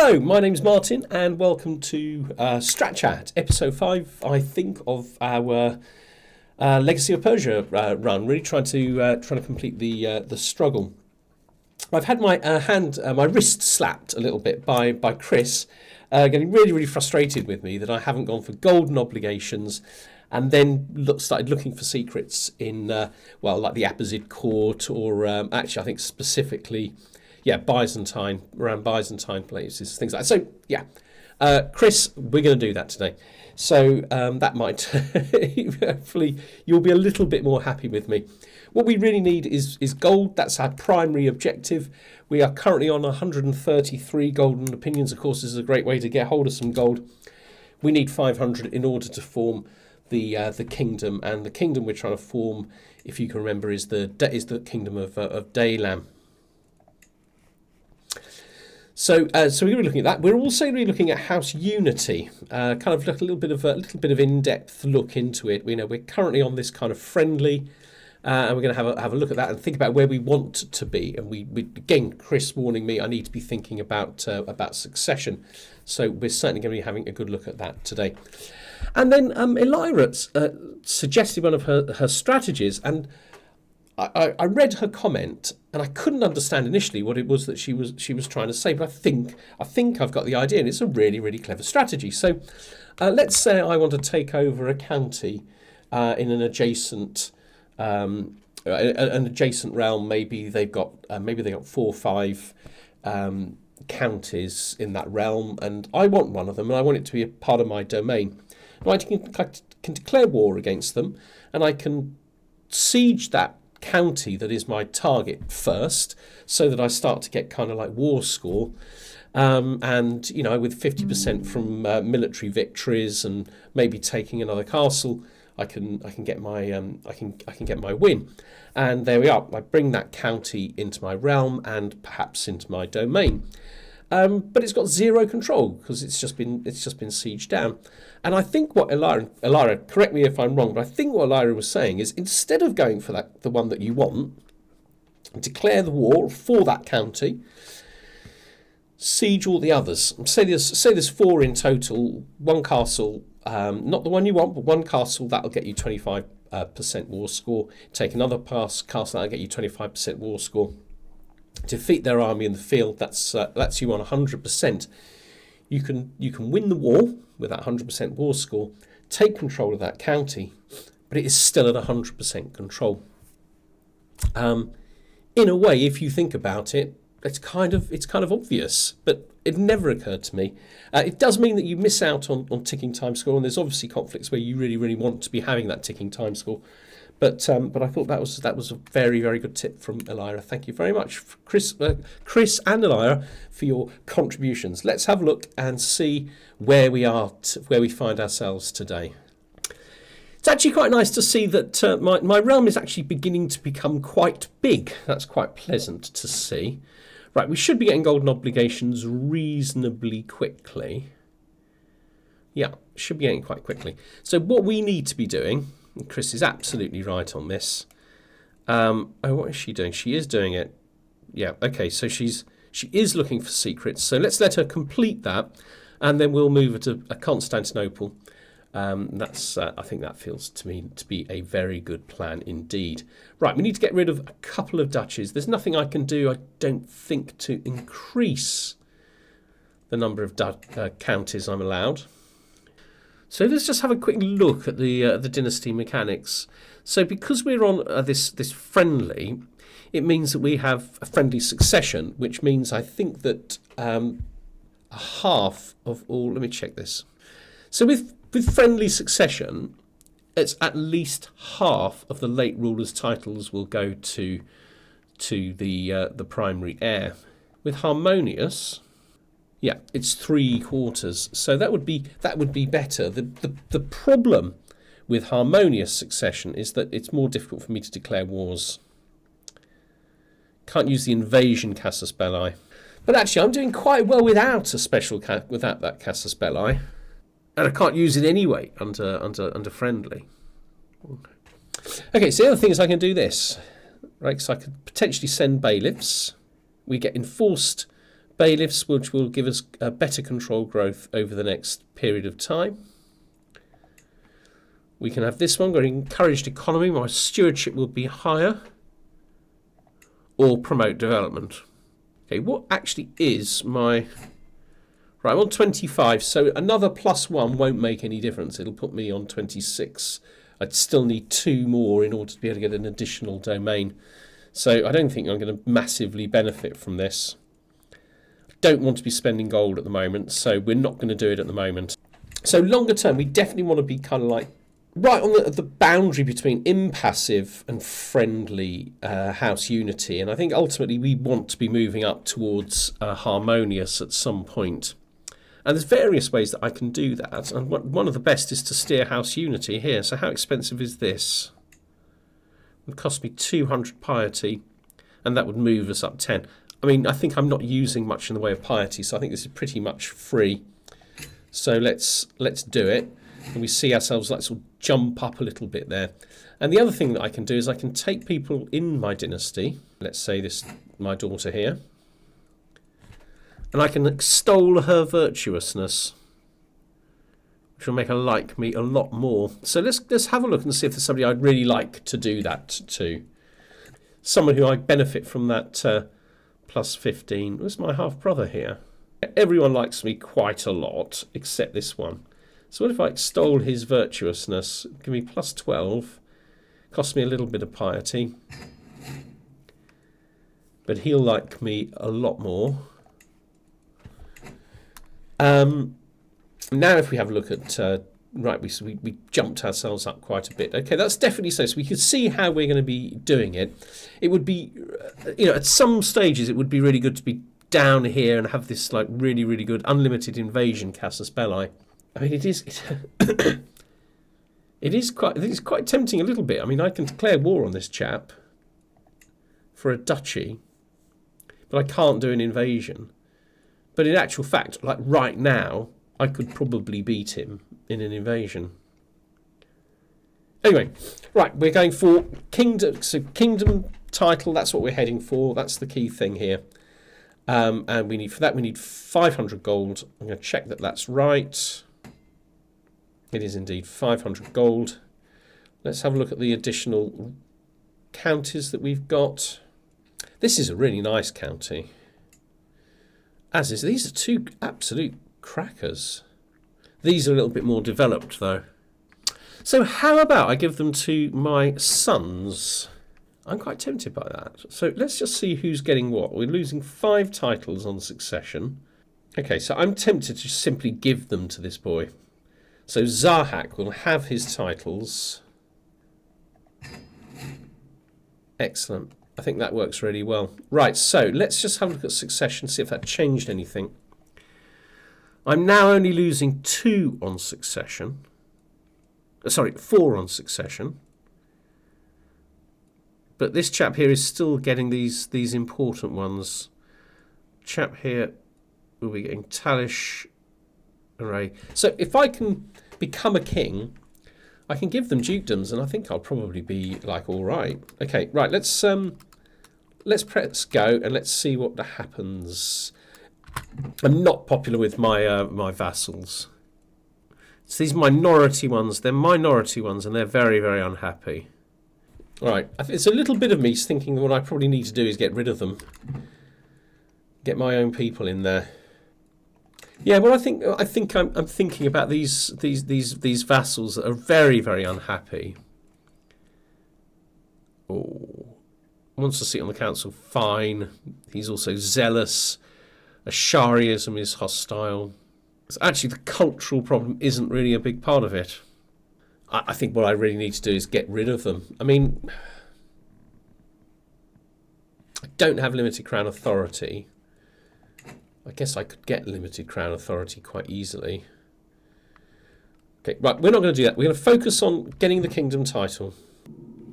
Hello, my name's Martin, and welcome to Strat Chat, episode 5, I think, of our Legacy of Persia run. Really trying to complete the struggle. I've had my my wrist slapped a little bit by Chris, getting really frustrated with me that I haven't gone for golden obligations, and then started looking for secrets in like the Apposite Court, or actually I think specifically. Yeah, Byzantine, around Byzantine places, things like that. So, yeah, Chris, we're going to do that today. So that might, hopefully, you'll be a little bit more happy with me. What we really need is gold. That's our primary objective. We are currently on 133 golden opinions. Of course, this is a great way to get hold of some gold. We need 500 in order to form the kingdom. And the kingdom we're trying to form, if you can remember, is the kingdom of Daylan. So we're really looking at that. We're also really looking at House Unity, kind of look a little bit of in-depth look into it. We're currently on this kind of friendly, and we're going to have a look at that and think about where we want to be. And we again, Chris warning me, I need to be thinking about succession. So we're certainly going to be having a good look at that today. And then Elira suggested one of her strategies, and I read her comment, and I couldn't understand initially what it was that she was trying to say, but I think I've got the idea, and it's a really clever strategy. So let's say I want to take over a county in an adjacent realm. Maybe they've got 4 or 5 counties in that realm, and I want one of them, and I want it to be a part of my domain. Now I can declare war against them, and I can siege that county that is my target first, so that I start to get kind of like war score, and with 50% from military victories and maybe taking another castle, I can get my get my win, and there we are. I bring that county into my realm and perhaps into my domain. But it's got 0 control because it's just been sieged down. And I think what Elira, correct me if I'm wrong, but I think what Elira was saying is, instead of going for the one that you want, declare the war for that county, siege all the others. Say there's 4 in total. One castle, not the one you want, but one castle, that'll get you 25% war score. Take another castle, that'll get you 25% war score. Defeat their army in the field, that's you on 100%. You can win the war with that 100% war score, take control of that county, but it is still at 100% control. In a way, if you think about it, it's kind of obvious, but it never occurred to me. It does mean that you miss out on ticking time score, and there's obviously conflicts where you really want to be having that ticking time score. But I thought that was a very good tip from Elira. Thank you very much, Chris and Elira, for your contributions. Let's have a look and see where we are, where we find ourselves today. It's actually quite nice to see that my realm is actually beginning to become quite big. That's quite pleasant to see. Right, we should be getting golden obligations reasonably quickly. Yeah, should be getting quite quickly. So what we need to be doing. Chris is absolutely right on this. What is she doing? She is doing it. Yeah, okay, so she is looking for secrets. So let's let her complete that, and then we'll move her to Constantinople. I think that feels to me to be a very good plan indeed. Right, we need to get rid of a couple of duchies. There's nothing I can do, I don't think, to increase the number of counties I'm allowed. So let's just have a quick look at the dynasty mechanics. So because we're on this friendly, it means that we have a friendly succession, which means I think that half of all. Let me check this. So with friendly succession, it's at least half of the late ruler's titles will go to the primary heir. With harmonious. Yeah, it's 3/4. So that would be better. The problem with harmonious succession is that it's more difficult for me to declare wars. Can't use the invasion casus belli. But actually, I'm doing quite well without that casus belli, and I can't use it anyway under friendly. Okay, so the other thing is I can do this, right? So I could potentially send bailiffs. We get enforced Bailiffs, which will give us better control growth over the next period of time. We can have this one, got encouraged economy. My stewardship will be higher. Or promote development. Okay, what actually is my... Right, I'm on 25, so another +1 won't make any difference. It'll put me on 26. I'd still need 2 more in order to be able to get an additional domain. So I don't think I'm going to massively benefit from this. I don't want to be spending gold at the moment, so we're not going to do it at the moment. So longer term, we definitely want to be kind of like right on the boundary between impassive and friendly house unity. And I think ultimately we want to be moving up towards harmonious at some point. And there's various ways that I can do that. And one of the best is to steer house unity here. So how expensive is this? It would cost me 200 piety, and that would move us up 10. I mean, I think I'm not using much in the way of piety, so I think this is pretty much free. So let's do it. And we see ourselves like sort of jump up a little bit there. And the other thing that I can do is I can take people in my dynasty. Let's say this, my daughter here. And I can extol her virtuousness, which will make her like me a lot more. So let's have a look and see if there's somebody I'd really like to do that to. Someone who I benefit from that +15. Where's my half-brother here? Everyone likes me quite a lot, except this one. So what if I extol his virtuousness? Give me +12. Cost me a little bit of piety. But he'll like me a lot more. Now if we have a look at right, we jumped ourselves up quite a bit. Okay, that's definitely so we can see how we're going to be doing it. It would be at some stages it would be really good to be down here and have this like really good unlimited invasion casus belli. I mean it is it's quite tempting a little bit. I mean I can declare war on this chap for a duchy, but I can't do an invasion. But in actual fact, like right now, I could probably beat him in an invasion. Anyway, right, we're going for kingdom. So kingdom title, that's what we're heading for. That's the key thing here. And we need 500 gold. I'm going to check that that's right. It is indeed 500 gold. Let's have a look at the additional counties that we've got. This is a really nice county. As is, these are 2 absolute crackers. These are a little bit more developed though. So how about I give them to my sons? I'm quite tempted by that. So let's just see who's getting what. We're losing 5 titles on succession. Okay, so I'm tempted to simply give them to this boy. So Zahak will have his titles. Excellent. I think that works really well. Right, so let's just have a look at succession, see if that changed anything. I'm now only losing 2 on succession. 4 on succession. But this chap here is still getting these important ones. Chap here will be getting Talish array. So if I can become a king, I can give them dukedoms, and I think I'll probably be like all right. Okay, right. Let's press go and let's see what happens. I'm not popular with my my vassals. It's these minority ones. They're minority ones, and they're very unhappy. All right. It's a little bit of me thinking that what I probably need to do is get rid of them. Get my own people in there. Yeah, well, I think I'm thinking about these vassals that are very unhappy. Oh, wants to sit on the council. Fine. He's also zealous. Ashariism is hostile. So actually, the cultural problem isn't really a big part of it. I think what I really need to do is get rid of them. I mean, I don't have limited crown authority. I guess I could get limited crown authority quite easily. Okay, right, we're not going to do that. We're going to focus on getting the kingdom title.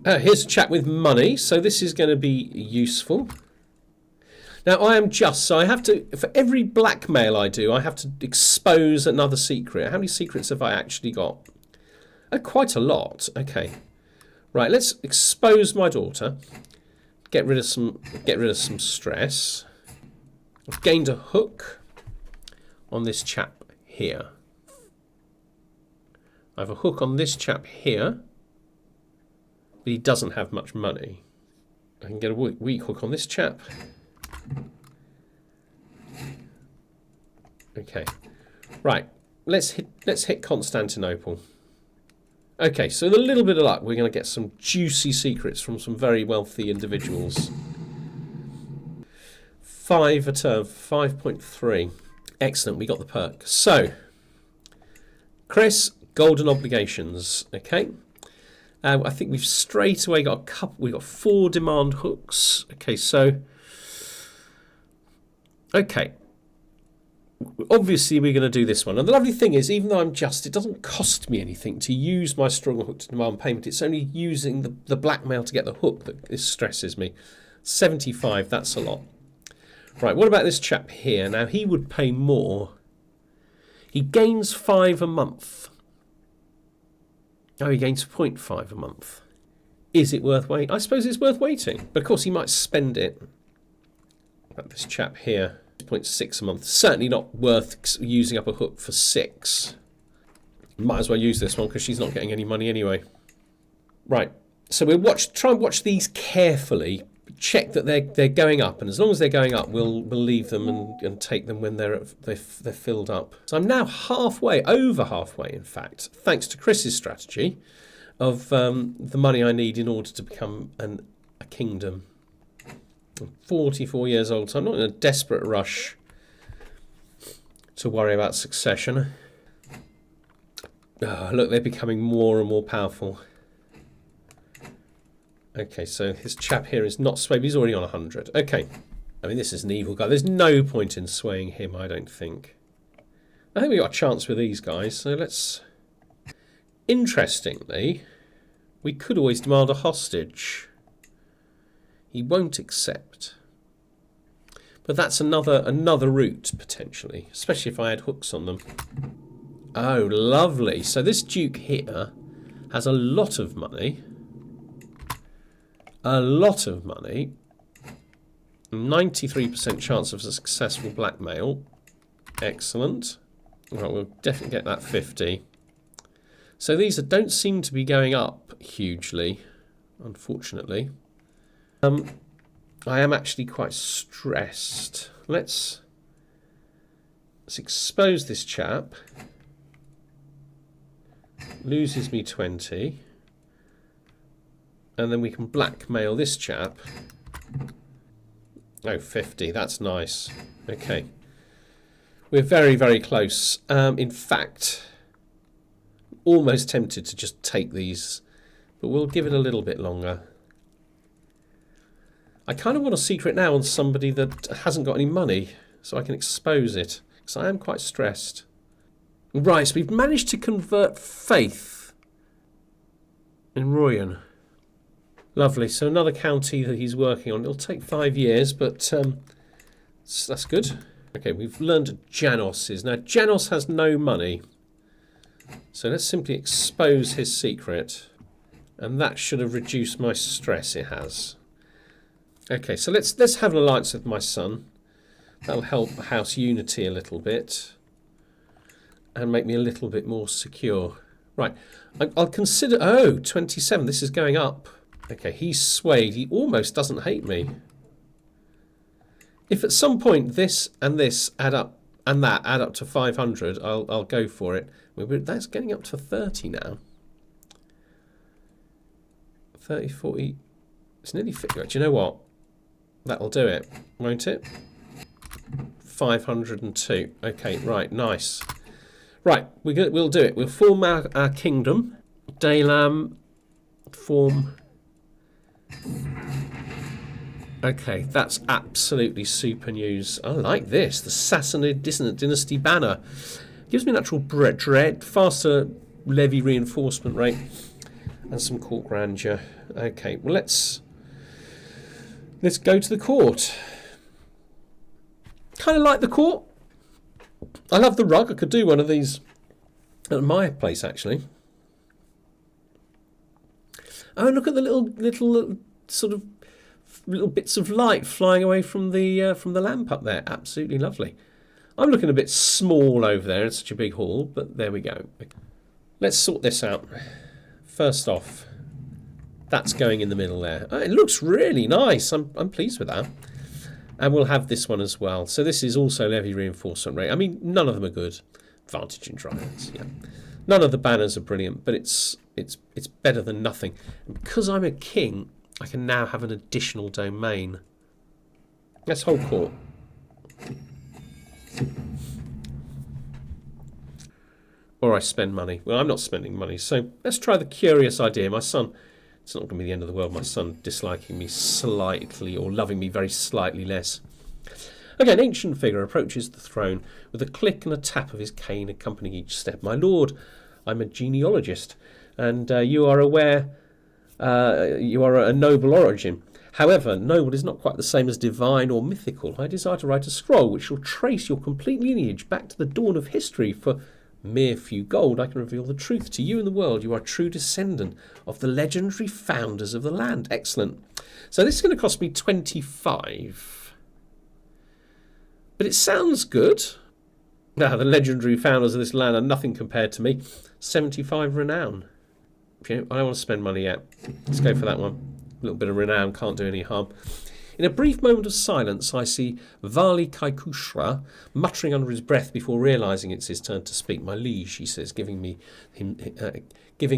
Here's a chat with money, so this is going to be useful. Now, I am just, so I have to, for every blackmail I do, I have to expose another secret. How many secrets have I actually got? Quite a lot. Okay. Right, let's expose my daughter. Get rid of some stress. I've gained a hook on this chap here. I have a hook on this chap here, but he doesn't have much money. I can get a weak hook on this chap. Okay, right. Let's hit Constantinople. Okay, so with a little bit of luck, we're going to get some juicy secrets from some very wealthy individuals. 5 a turn, 5.3. Excellent, we got the perk. So, Chris, golden obligations. Okay, I think we've straight away got a couple. We've got 4 demand hooks. Okay, so okay. Obviously, we're going to do this one. And the lovely thing is, even though I'm just, it doesn't cost me anything to use my strong hook to demand payment. It's only using the blackmail to get the hook that this stresses me. 75, that's a lot. Right, what about this chap here? Now, he would pay more. He gains 5 a month. Oh, he gains 0.5 a month. Is it worth waiting? I suppose it's worth waiting. But of course, he might spend it. But this chap here, 0.6 a month. Certainly not worth using up a hook for 6. Might as well use this one because she's not getting any money anyway. Right, so we'll try and watch these carefully. Check that they're going up, and as long as they're going up, we'll leave them and take them when they're filled up. So I'm now over halfway, in fact, thanks to Chris's strategy of the money I need in order to become a kingdom. I'm 44 years old, so I'm not in a desperate rush to worry about succession. Oh, look, they're becoming more and more powerful. Okay, so his chap here is not swayed. He's already on 100. Okay. I mean, this is an evil guy. There's no point in swaying him, I don't think. I think we got a chance with these guys, so let's... Interestingly, we could always demand a hostage. He won't accept. But that's another route, potentially, especially if I had hooks on them. Oh, lovely. So this duke here has a lot of money. A lot of money. 93% chance of a successful blackmail. Excellent. Right, we'll definitely get that 50. So these don't seem to be going up hugely, unfortunately. I am actually quite stressed. Let's expose this chap. Loses me 20. And then we can blackmail this chap. Oh, 50. That's nice. Okay. We're very, very close. In fact, almost tempted to just take these. But we'll give it a little bit longer. I kind of want a secret now on somebody that hasn't got any money. So I can expose it. Because I am quite stressed. Right, so we've managed to convert faith in Royan. Lovely. So another county that he's working on. It'll take 5 years, but that's good. Okay, we've learned Janos. Now, Janos has no money. So let's simply expose his secret. And that should have reduced my stress. It has. Okay, so let's have an alliance with my son. That'll help House Unity a little bit. And make me a little bit more secure. Right. I'll consider... Oh, 27. This is going up. Okay, he's swayed. He almost doesn't hate me. If at some point this and this add up and that add up to 500, I'll go for it. That's getting up to 30 now. 30, 40. It's nearly 50. Do you know what? That'll do it, won't it? 502. Okay, right, nice. Right, we'll do it. We'll form our kingdom. Daylan, form... Okay, that's absolutely super news. I like this. The Sassanid Dynasty banner. Gives me natural dread, faster levy reinforcement rate, and some court grandeur. Okay, well let's go to the court. Kind of like the court. I love the rug. I could do one of these at my place, actually. Oh, look at the little sort of little bits of light flying away from the lamp up there. Absolutely lovely. I'm looking a bit small over there in such a big hall, but there we go. Let's sort this out. First off, that's going in the middle there. Oh, it looks really nice. I'm pleased with that. And we'll have this one as well. So this is also levy reinforcement rate. I mean, none of them are good. Advantage in dryads, yeah. None of the banners are brilliant, but it's better than nothing. And because I'm a king, I can now have an additional domain. Let's hold court. Or I spend money. Well, I'm not spending money, so let's try the curious idea. My son, it's not going to be the end of the world, my son disliking me slightly or loving me very slightly less. Okay, an ancient figure approaches the throne with a click and a tap of his cane accompanying each step. My lord, I'm a genealogist, and you are aware you are a noble origin. However, noble is not quite the same as divine or mythical. I desire to write a scroll which shall trace your complete lineage back to the dawn of history. For mere few gold, I can reveal the truth to you and the world. You are a true descendant of the legendary founders of the land. Excellent. So this is going to cost me 25. But it sounds good. Now, the legendary founders of this land are nothing compared to me. 75 renown. Okay, I don't want to spend money yet. Let's go for that one. A little bit of renown can't do any harm. In a brief moment of silence, I see Vali Kaikushra muttering under his breath before realising it's his turn to speak. My liege, he says, giving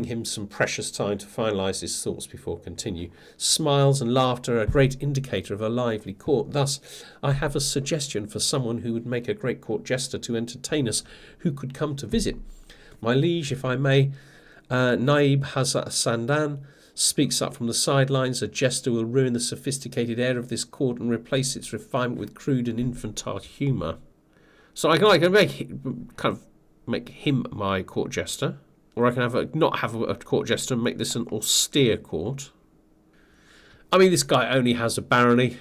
him some precious time to finalise his thoughts before continue. Smiles and laughter are a great indicator of a lively court. Thus, I have a suggestion for someone who would make a great court jester to entertain us, who could come to visit. My liege, if I may, Naib Hazrat Sandan speaks up from the sidelines. A jester will ruin the sophisticated air of this court and replace its refinement with crude and infantile humour. So I can make him my court jester, or I can not have a court jester and make this an austere court. I mean, this guy only has a barony.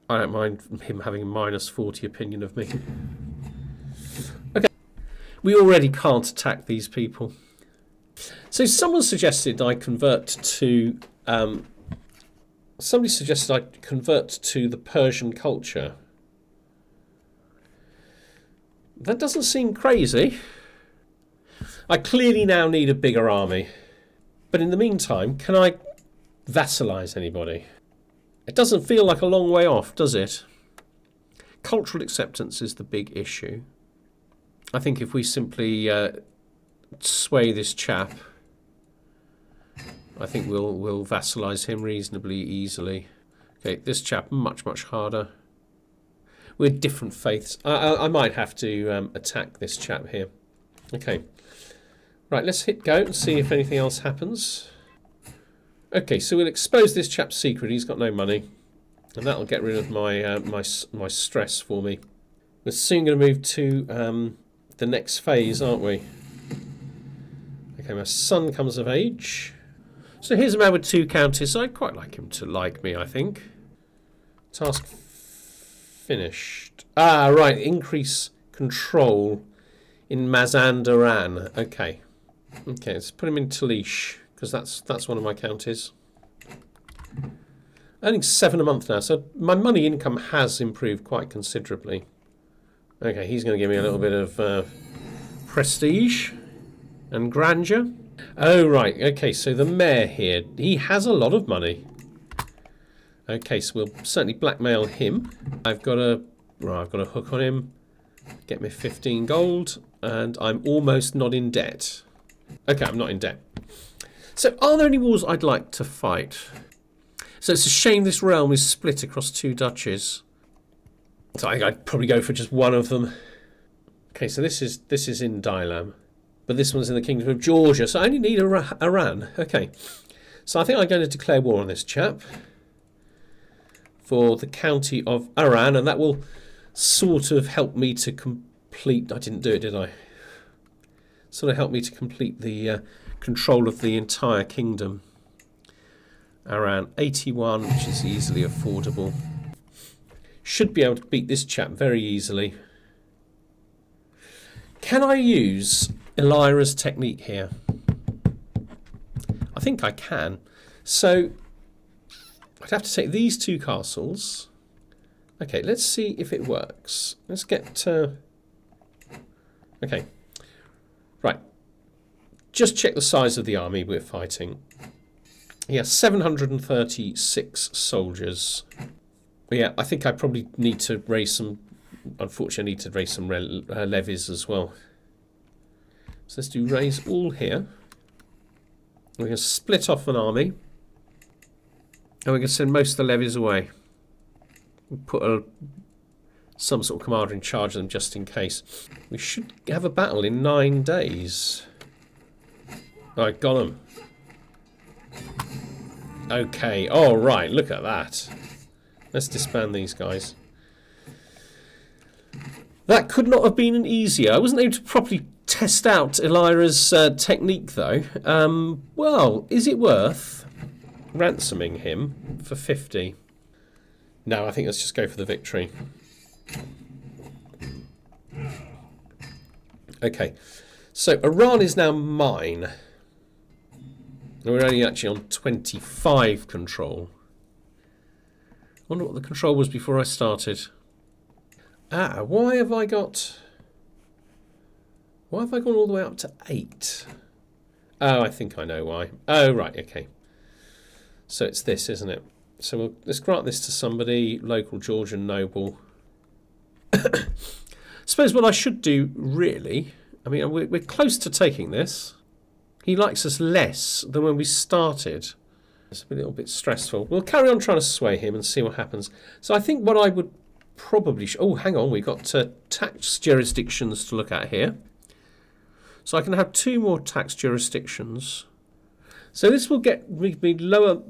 I don't mind him having a -40 opinion of me. Okay, we already can't attack these people. So someone suggested I convert to the Persian culture. That doesn't seem crazy. I clearly now need a bigger army. But in the meantime, can I vassalize anybody? It doesn't feel like a long way off, does it? Cultural acceptance is the big issue. I think if we simply sway this chap, I think we'll vassalize him reasonably easily. Okay, this chap much harder. We're different faiths. I might have to attack this chap here. Okay, right. Let's hit go and see if anything else happens. Okay, so we'll expose this chap's secret. He's got no money, and that'll get rid of my my stress for me. We're soon going to move to the next phase, aren't we? Okay, my son comes of age. So here's a man with 2 counties. I'd quite like him to like me, I think. Task finished. Ah, right. Increase control in Mazandaran. Okay. Okay, let's put him in Talish, because that's one of my counties. Earning 7 a month now, so my money income has improved quite considerably. Okay, he's going to give me a little bit of prestige and grandeur. Oh, right. Okay, so the mayor here, he has a lot of money. Okay, so we'll certainly blackmail him. I've got a hook on him. Get me 15 gold, and I'm almost not in debt. Okay, I'm not in debt. So are there any wars I'd like to fight? So it's a shame this realm is split across 2 duchies. So I'd probably go for just one of them. Okay, so this is in Daylan, but this one's in the Kingdom of Georgia, so I only need Iran. Okay, so I think I'm going to declare war on this chap for the county of Iran, and that will sort of help me to complete... I didn't do it, did I? Sort of help me to complete the control of the entire kingdom. Iran 81, which is easily affordable. Should be able to beat this chap very easily. Can I use Elira's technique here? I think I can. So, I I'd have to take these 2 castles. Okay, let's see if it works. Let's get... okay. Right. Just check the size of the army we're fighting. Yeah, 736 soldiers. Yeah, I think I probably need to raise some... Unfortunately, I need to raise some levies as well. So let's do raise all here. We're going to split off an army. And we're going to send most of the levies away. We'll put some sort of commander in charge of them just in case. We should have a battle in 9 days. Alright, got them. Okay, alright, look at that. Let's disband these guys. That could not have been easier. I wasn't able to properly test out Elira's technique, though. Well, is it worth ransoming him for 50? No, I think let's just go for the victory. Okay, so Iran is now mine. We're only actually on 25 control. I wonder what the control was before I started. Why have I gone all the way up to 8? Oh, I think I know why. Oh, right, okay. So it's this, isn't it? So let's grant this to somebody, local Georgian noble. Suppose what I should do, really, I mean, we're close to taking this. He likes us less than when we started. It's a little bit stressful. We'll carry on trying to sway him and see what happens. So I think what I would probably... oh, hang on. We've got tax jurisdictions to look at here. So I can have 2 more tax jurisdictions. So this will get me lower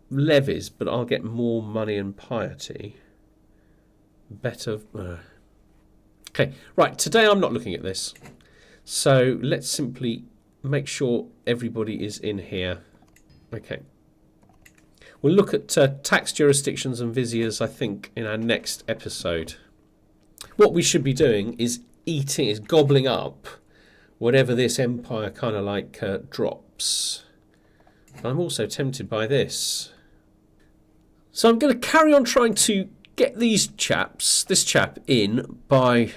levies, but I'll get more money and piety. Better... okay, right. Today I'm not looking at this. So let's simply make sure everybody is in here. Okay. We'll look at tax jurisdictions and viziers, I think, in our next episode. What we should be doing is gobbling up whatever this empire kind of like drops. But I'm also tempted by this. So I'm going to carry on trying to get this chap in by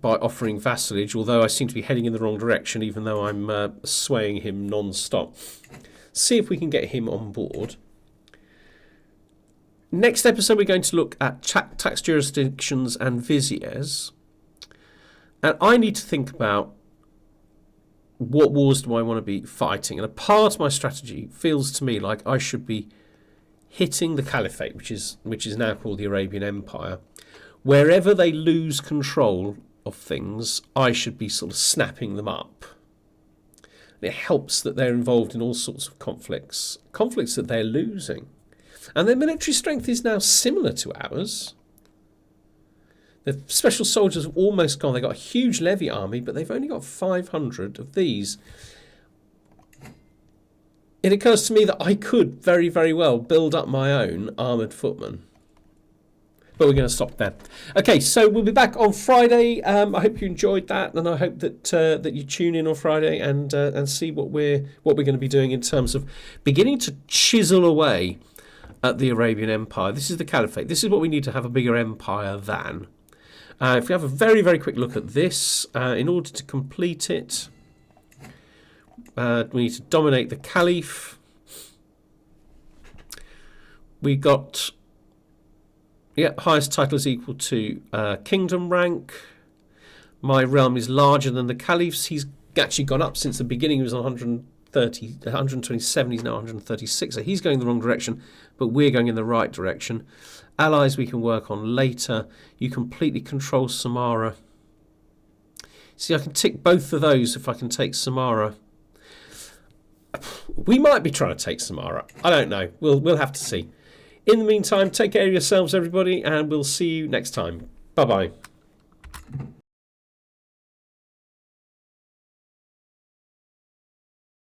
offering vassalage, although I seem to be heading in the wrong direction, even though I'm swaying him non-stop. See if we can get him on board. Next episode, we're going to look at tax jurisdictions and viziers. And I need to think about what wars do I want to be fighting. And a part of my strategy feels to me like I should be hitting the caliphate, which is now called the Arabian Empire. Wherever they lose control of things, I should be sort of snapping them up. And it helps that they're involved in all sorts of conflicts that they're losing. And their military strength is now similar to ours. The special soldiers have almost gone. They've got a huge levy army, but they've only got 500 of these. It occurs to me that I could very, very well build up my own armoured footmen. But we're going to stop there. Okay, so we'll be back on Friday. I hope you enjoyed that, and I hope that you tune in on Friday and see what we're going to be doing in terms of beginning to chisel away at the Arabian Empire. This is the Caliphate. This is what we need to have a bigger empire than. If we have a very, very quick look at this, in order to complete it, we need to dominate the Caliph. We got... yeah, highest title is equal to kingdom rank. My realm is larger than the Caliph's. He's actually gone up since the beginning. He was on 127. He's now 136. So he's going the wrong direction, but we're going in the right direction. Allies we can work on later. You completely control Samara. See, I can tick both of those if I can take Samara. We might be trying to take Samara. I don't know. We'll have to see. In the meantime, take care of yourselves, everybody, and we'll see you next time. Bye-bye.